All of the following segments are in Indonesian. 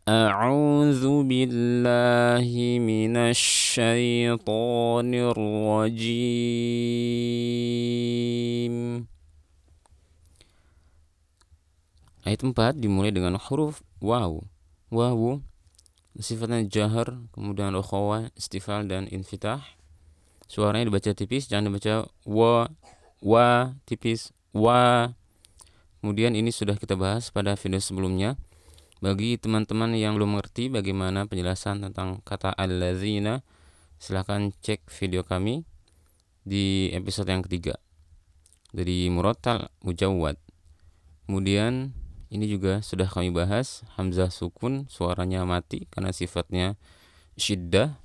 A'udzu billahi minasy syaithanir rajim. Ayat 4 dimulai dengan huruf waw. Wawu sifatnya jahar, kemudian ukhawa, istifal dan infitah. Suaranya dibaca tipis, jangan dibaca wa tipis, wa. Kemudian ini sudah kita bahas pada video sebelumnya. Bagi teman-teman yang belum mengerti bagaimana penjelasan tentang kata allazina, silahkan cek video kami di episode yang ketiga dari Murattal Mujawwad. Kemudian ini juga sudah kami bahas hamzah sukun, suaranya mati karena sifatnya syiddah.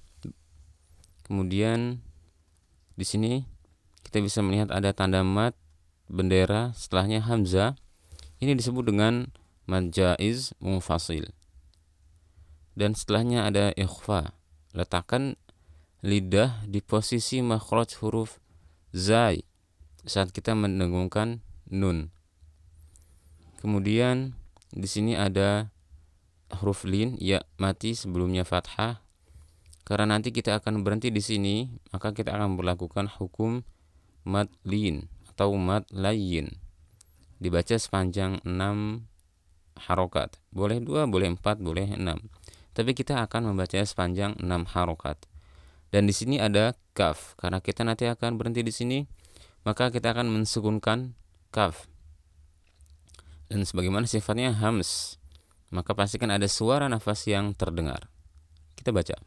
Kemudian di sini kita bisa melihat ada tanda mat bendera setelahnya hamzah. Ini disebut dengan mad jaiz munfasil. Dan setelahnya ada ikhfa. Letakkan lidah di posisi makhraj huruf zai saat kita mendengungkan nun. Kemudian di sini ada huruf lin, ya mati sebelumnya fathah. Karena nanti kita akan berhenti di sini, maka kita akan berlakukan hukum mad lin atau mad layyin. Dibaca sepanjang 6 harokat. Boleh 2, boleh 4, boleh 6. Tapi kita akan membaca sepanjang 6 harokat. Dan di sini ada kaf. Karena kita nanti akan berhenti di sini, maka kita akan mensukunkan kaf. Dan sebagaimana sifatnya hams, maka pastikan ada suara nafas yang terdengar. Kita baca.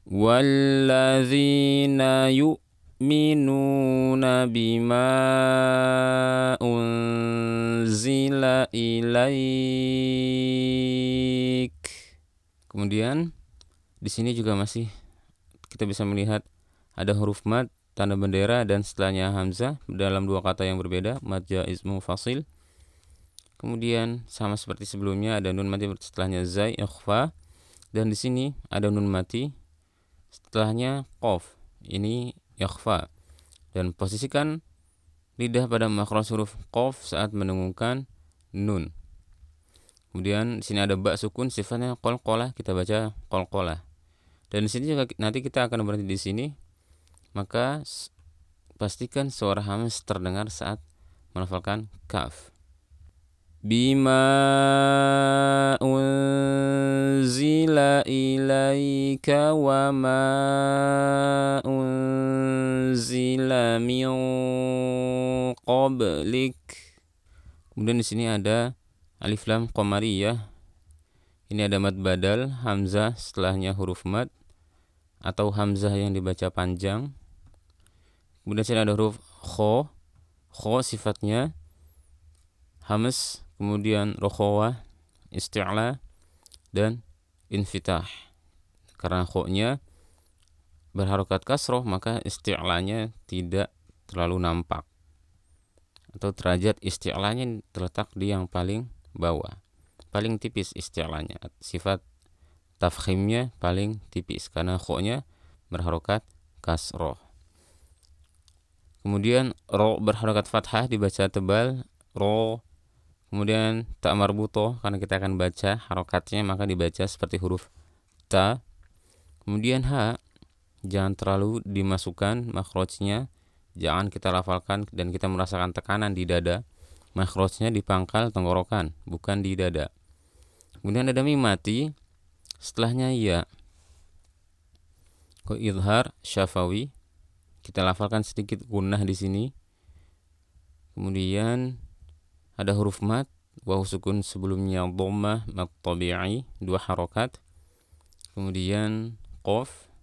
Walladzina yu'minuna bima unzila ilaik. Kemudian di sini juga masih kita bisa melihat ada huruf mad tanda bendera dan setelahnya hamzah dalam dua kata yang berbeda, mad jaiz munfasil. Kemudian sama seperti sebelumnya ada nun mati setelahnya zai ikhfa, dan di sini ada nun mati setelahnya qaf. Ini ikhfa. Dan posisikan lidah pada makhraj huruf qaf saat mendengungkan nun. Kemudian di sini ada ba sukun sifatnya qalqalah, kita baca qalqalah. Dan di sini juga nanti kita akan berhenti di sini. Maka pastikan suara hamzah terdengar saat melafalkan kaf. Bima unzila ilaika wa ma unzila min qablik. Kemudian di sini ada alif lam qamariyah. Ini ada mad badal, hamzah setelahnya huruf mad atau hamzah yang dibaca panjang. Kemudian di sini ada huruf kho. Kho sifatnya hamz, kemudian rokhawah, isti'la, dan infitah. Karena kho-nya berharokat kasroh, maka isti'lanya tidak terlalu nampak. Atau derajat isti'lanya terletak di yang paling bawah. Paling tipis isti'lanya. Sifat tafkhimnya paling tipis karena kho-nya berharokat kasroh. Kemudian ro berharokat fathah dibaca tebal, ro. Kemudian ta marbutoh karena kita akan baca harokatnya maka dibaca seperti huruf ta. Kemudian ha jangan terlalu dimasukkan makhrajnya, jangan kita lafalkan dan kita merasakan tekanan di dada. Makhrajnya di pangkal tenggorokan, bukan di dada. Kemudian ada mim mati setelahnya ya. Ko idhar syafawi, kita lafalkan sedikit gunnah di sini. Kemudian ada huruf mat, waw sukun sebelumnya dhammah mat tabi'i 2 harokat. Kemudian qaf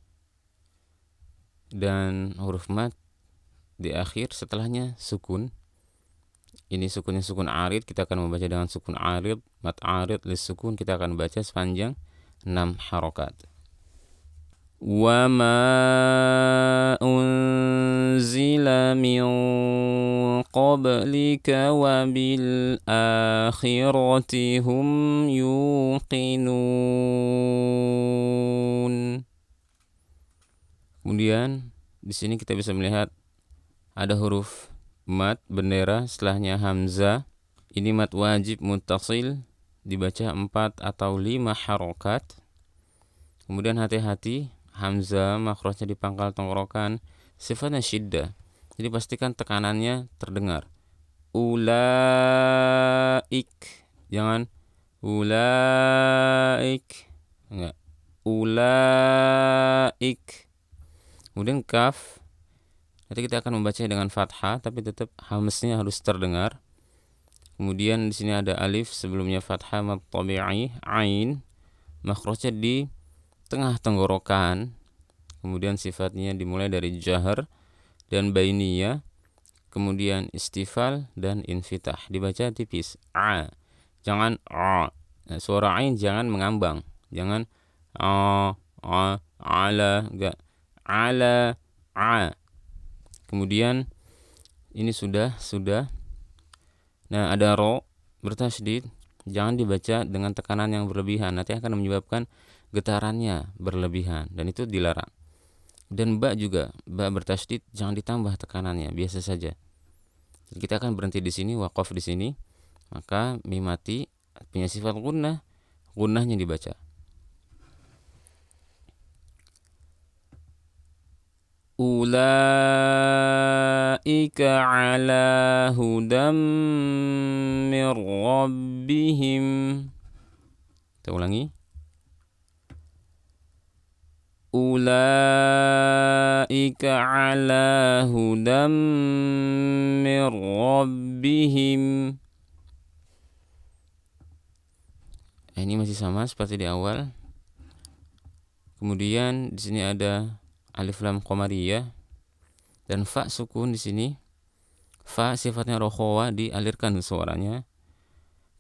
dan huruf mat di akhir setelahnya sukun. Ini sukunnya sukun arid, kita akan membaca dengan sukun arid, mat arid lis sukun, kita akan baca sepanjang 6 harokat. Wa ma unzila min qablika wa bil akhirati hum yuqinun. Kemudian di sini kita bisa melihat ada huruf mat bendera setelahnya hamzah. Ini mat wajib muttasil dibaca 4 atau 5 harokat. Kemudian hati-hati, hamzah makhrajnya di pangkal tenggorokan, sifatnya syiddah. Jadi pastikan tekanannya terdengar. Ulaik, jangan ulaik, enggak, ulaik. Kemudian kaf, nanti kita akan membaca dengan fathah, tapi tetap hamzahnya harus terdengar. Kemudian di sini ada alif, sebelumnya fathah mad tabi'i, ain, makhrajnya di tengah tenggorokan. Kemudian sifatnya dimulai dari jahar dan bainiyah, kemudian istifal dan infitah. Dibaca tipis, a, jangan a. Nah, suara ain jangan mengambang, jangan ala, enggak, ala, a. Kemudian ini sudah. Nah, ada ro bertasydid, jangan dibaca dengan tekanan yang berlebihan, nanti akan menyebabkan getarannya berlebihan dan itu dilarang. Dan ba juga, ba bertasydid jangan ditambah tekanannya, biasa saja. Kita akan berhenti di sini, waqaf di sini. Maka mimati punya sifat gunnah, gunnahnya dibaca. Ulaika ala hudam mir rabbihim. Kita ulangi. Ulaika ala hudam mir rabbihim. Ini masih sama seperti di awal. Kemudian di sini ada alif lam qamariyah dan fa sukun di sini. Fa sifatnya rokhawah, dialirkan suaranya.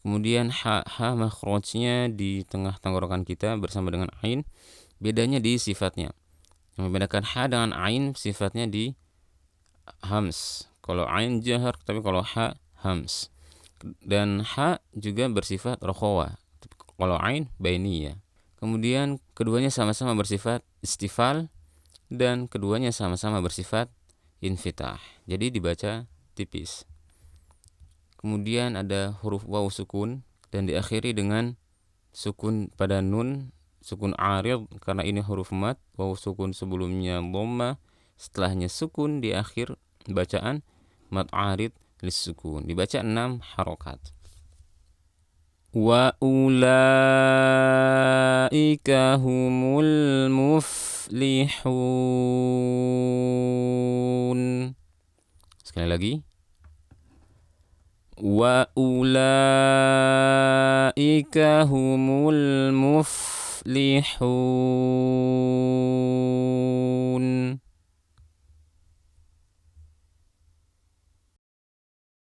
Kemudian ha makhrajnya di tengah tenggorokan kita bersama dengan ain. Bedanya di sifatnya. Yang membedakan ha dengan ain sifatnya di hams. Kalau ain jahar, tapi kalau ha hams. Dan ha juga bersifat rokhawah. Kalau ain bainiyah. Kemudian keduanya sama-sama bersifat istifal dan keduanya sama-sama bersifat infitah. Jadi dibaca tipis. Kemudian ada huruf waw sukun dan diakhiri dengan sukun pada nun, sukun arid karena ini huruf mat. Waw sukun sebelumnya dhamma, setelahnya sukun di akhir bacaan, mat arid lis sukun. Dibaca 6 harokat. Wa ulaika humul muflihun. Sekali lagi. Wa ulaika humul muflihun.